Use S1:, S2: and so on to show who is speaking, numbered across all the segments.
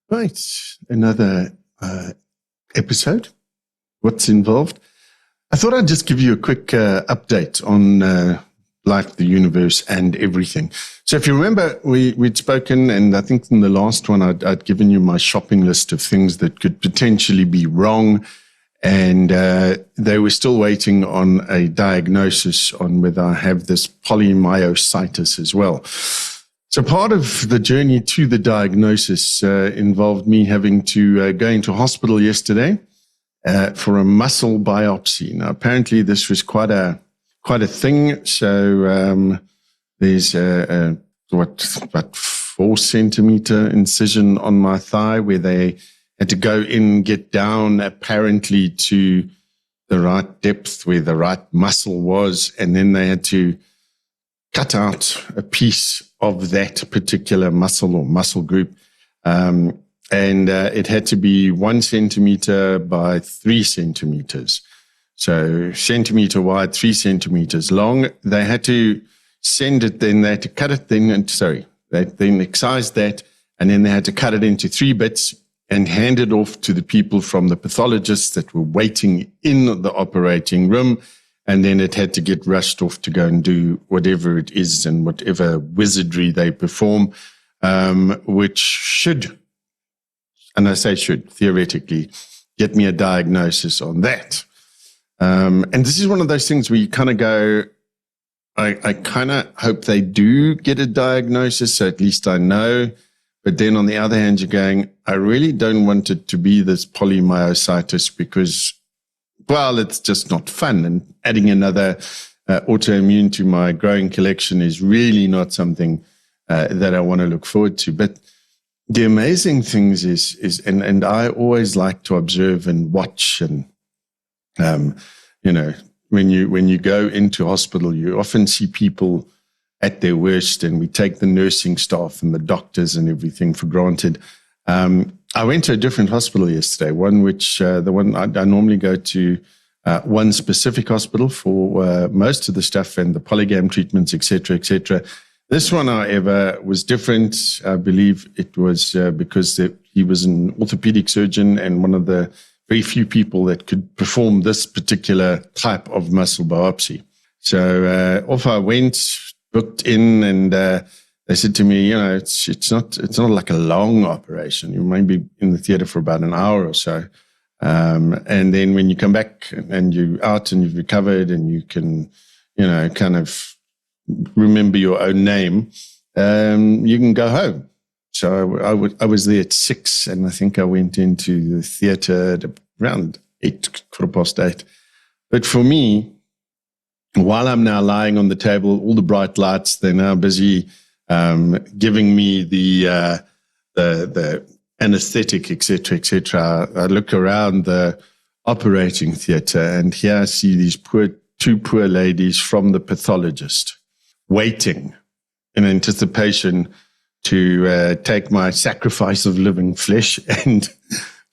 S1: Right, another episode. What's involved? I thought I'd just give you a quick update on life, the universe, and everything. So if you remember, we'd spoken, and I think in the last one I'd given you my shopping list of things that could potentially be wrong, and they were still waiting on a diagnosis on whether I have this polymyositis as well. So part of the journey to the diagnosis involved me having to go into hospital yesterday for a muscle biopsy. Now, apparently this was quite a thing. So there's about 4 centimeter incision on my thigh where they had to go in, get down apparently to the right depth where the right muscle was, and then they had to cut out a piece of that particular muscle or muscle group. And it had to be 1 centimeter by 3 centimeters. So centimeter wide, 3 centimeters long. They had to send it, then they had to cut it, they then excised that, and then they had to cut it into 3 bits and hand it off to the people from the pathologists that were waiting in the operating room. And then it had to get rushed off to go and do whatever it is and whatever wizardry they perform, which should, and I say should, theoretically, get me a diagnosis on that. And this is one of those things where you kind of go, I kind of hope they do get a diagnosis, so at least I know. But then on the other hand, you're going, I really don't want it to be this polymyositis because, well, it's just not fun. And adding another autoimmune to my growing collection is really not something that I want to look forward to. But the amazing things is and I always like to observe and watch. And, when you go into hospital, you often see people at their worst, and we take the nursing staff and the doctors and everything for granted. I went to a different hospital yesterday, one which the one I normally go to, one specific hospital for most of the stuff and the polygam treatments, etc., etc. This one, however, was different. I believe it was because he was an orthopedic surgeon and one of the very few people that could perform this particular type of muscle biopsy. So off I went, booked in, and they said to me, it's not like a long operation. You might be in the theater for about an hour or so. And then when you come back and you're out and you've recovered and you can, kind of remember your own name, you can go home. So I was there at 6, and I think I went into the theater at around 8:15. But for me, while I'm now lying on the table, all the bright lights, they're now busy giving me the anesthetic, etc., etc. I look around the operating theater, and here I see these two poor ladies from the pathologist waiting in anticipation to take my sacrifice of living flesh and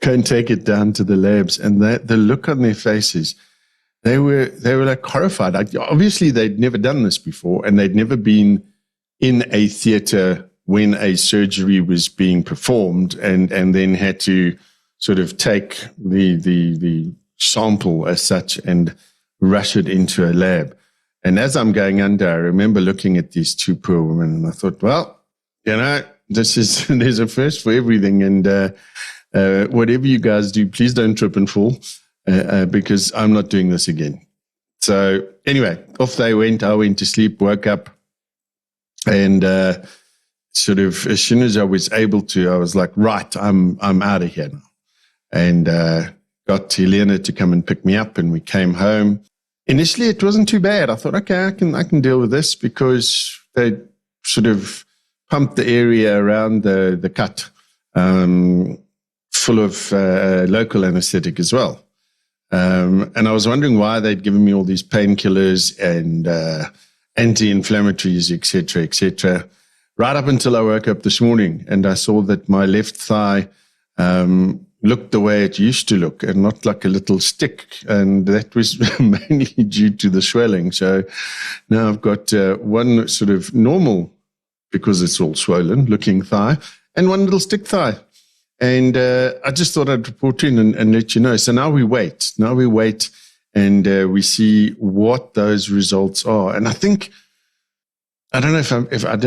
S1: go and take it down to the labs. And the look on their faces, they were like horrified. Obviously, they'd never done this before, and they'd never been in a theater when a surgery was being performed, and then had to sort of take the sample as such and rush it into a lab. And as I'm going under, I remember looking at these two poor women, and I thought, well, there's a first for everything, and whatever you guys do, please don't trip and fall, because I'm not doing this again. So anyway, off they went. I went to sleep, woke up, and sort of as soon as I was able to, I was like, right, I'm out of here now. And got Helena to come and pick me up, and we came home. Initially, it wasn't too bad. I thought, okay, I can deal with this, because they sort of pumped the area around the cut full of local anesthetic as well. And I was wondering why they'd given me all these painkillers and anti-inflammatories, etc., etc., right up until I woke up this morning and I saw that my left thigh looked the way it used to look, and not like a little stick. And that was mainly due to the swelling. So now I've got one sort of normal, because it's all swollen, looking thigh, and one little stick thigh. And I just thought I'd report in and let you know. So now we wait. And we see what those results are. And I think, I don't know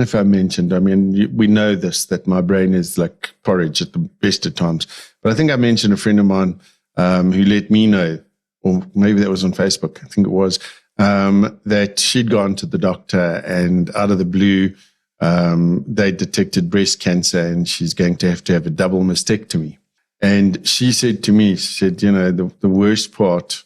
S1: if I mentioned, I mean, we know this, that my brain is like porridge at the best of times. But I think I mentioned a friend of mine who let me know, or maybe that was on Facebook, I think it was, that she'd gone to the doctor and out of the blue, they detected breast cancer and she's going to have a double mastectomy. And she said to me, she said, the worst part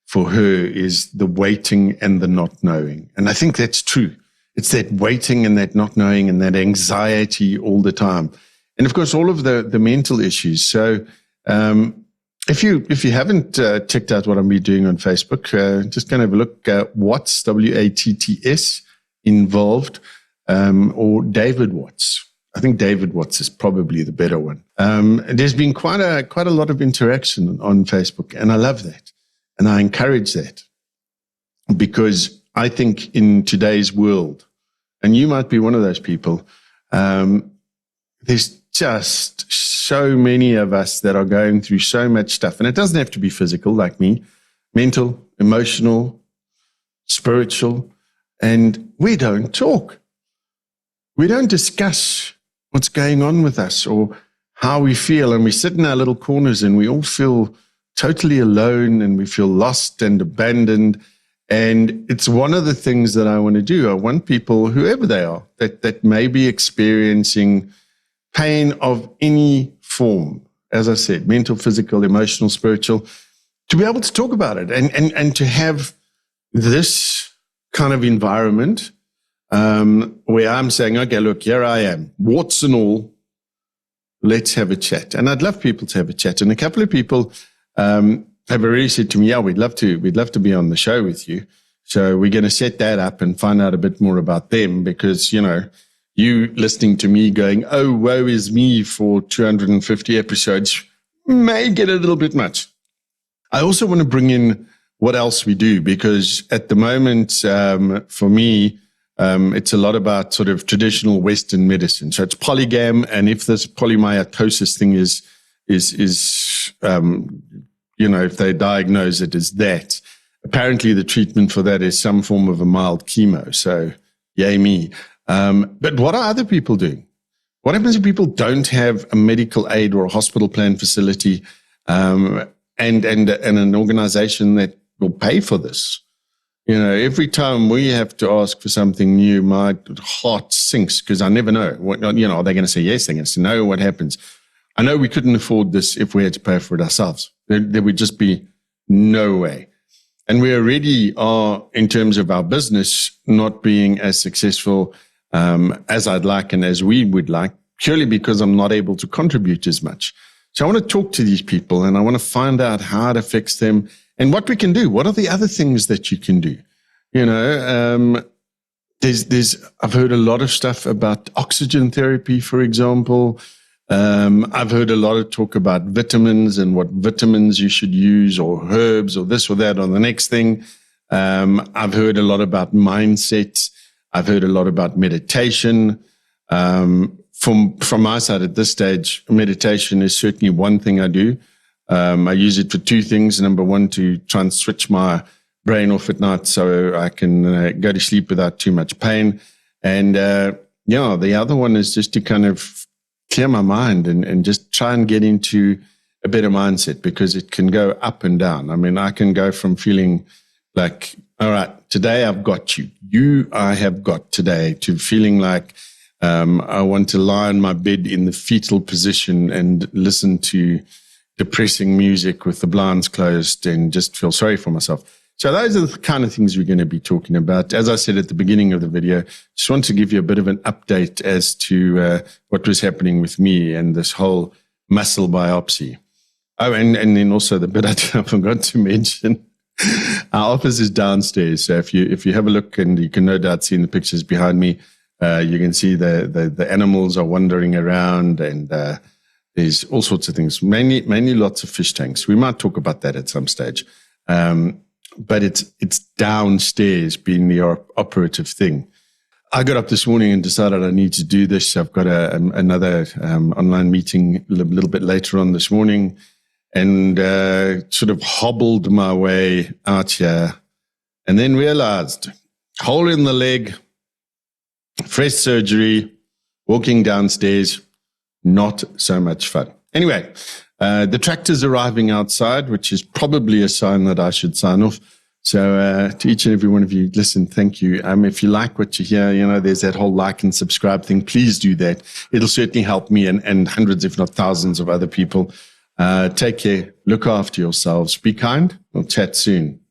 S1: for her is the waiting and the not knowing. And I think that's true. It's that waiting and that not knowing and that anxiety all the time. And of course, all of the mental issues. So if you haven't checked out what I'm doing on Facebook, just go and have a look at Watts, Watts, involved, or David Watts. I think David Watts is probably the better one. There's been quite a lot of interaction on Facebook, and I love that. And I encourage that because I think in today's world, and you might be one of those people, there's just so many of us that are going through so much stuff. And it doesn't have to be physical like me, mental, emotional, spiritual. And we don't talk. We don't discuss what's going on with us or how we feel. And we sit in our little corners and we all feel totally alone and we feel lost and abandoned. And it's one of the things that I want to do. I want people, whoever they are, that may be experiencing pain of any form, as I said, mental, physical, emotional, spiritual, to be able to talk about it and to have this kind of environment where I'm saying, okay, look, here I am, warts and all, let's have a chat. And I'd love people to have a chat. And a couple of people have already said to me, yeah, we'd love to be on the show with you. So we're going to set that up and find out a bit more about them because, you listening to me going, oh, woe is me for 250 episodes may get a little bit much. I also want to bring in what else we do because at the moment, for me, it's a lot about sort of traditional Western medicine. So it's polygam. And if this polymyositis thing is if they diagnose it as that, apparently the treatment for that is some form of a mild chemo. So yay me. But what are other people doing? What happens if people don't have a medical aid or a hospital plan facility and an organization that will pay for this? Every time we have to ask for something new, my heart sinks because I never know. Are they going to say yes? They're going to say no. What happens? I know we couldn't afford this if we had to pay for it ourselves. There would just be no way. And we already are, in terms of our business, not being as successful as I'd like and as we would like, purely because I'm not able to contribute as much. So I want to talk to these people and I want to find out how to fix them and what we can do. What are the other things that you can do? I've heard a lot of stuff about oxygen therapy, for example. I've heard a lot of talk about vitamins and what vitamins you should use or herbs or this or that or the next thing. I've heard a lot about mindset. I've heard a lot about meditation. From my side at this stage, meditation is certainly one thing I do. I use it for two things. Number one, to try and switch my brain off at night so I can go to sleep without too much pain. And the other one is just to kind of clear my mind and just try and get into a better mindset because it can go up and down. I mean, I can go from feeling like, all right, today I've got you I have got today, to feeling like I want to lie on my bed in the fetal position and listen to depressing music with the blinds closed and just feel sorry for myself. So those are the kind of things we're going to be talking about. As I said at the beginning of the video, just want to give you a bit of an update as to what was happening with me and this whole muscle biopsy. Oh, and then also the bit I forgot to mention, our office is downstairs. So if you have a look, and you can no doubt see in the pictures behind me, you can see the animals are wandering around, and there's all sorts of things, mainly lots of fish tanks. We might talk about that at some stage. But it's downstairs being the operative thing. I got up this morning and decided I need to do this. I've got another online meeting a little bit later on this morning, and sort of hobbled my way out here, and then realized, hole in the leg, fresh surgery, walking downstairs, not so much fun. Anyway, the tractor's arriving outside, which is probably a sign that I should sign off. So to each and every one of you, listen, thank you. If you like what you hear, there's that whole like and subscribe thing. Please do that. It'll certainly help me and hundreds, if not thousands of other people. Take care. Look after yourselves. Be kind. We'll chat soon.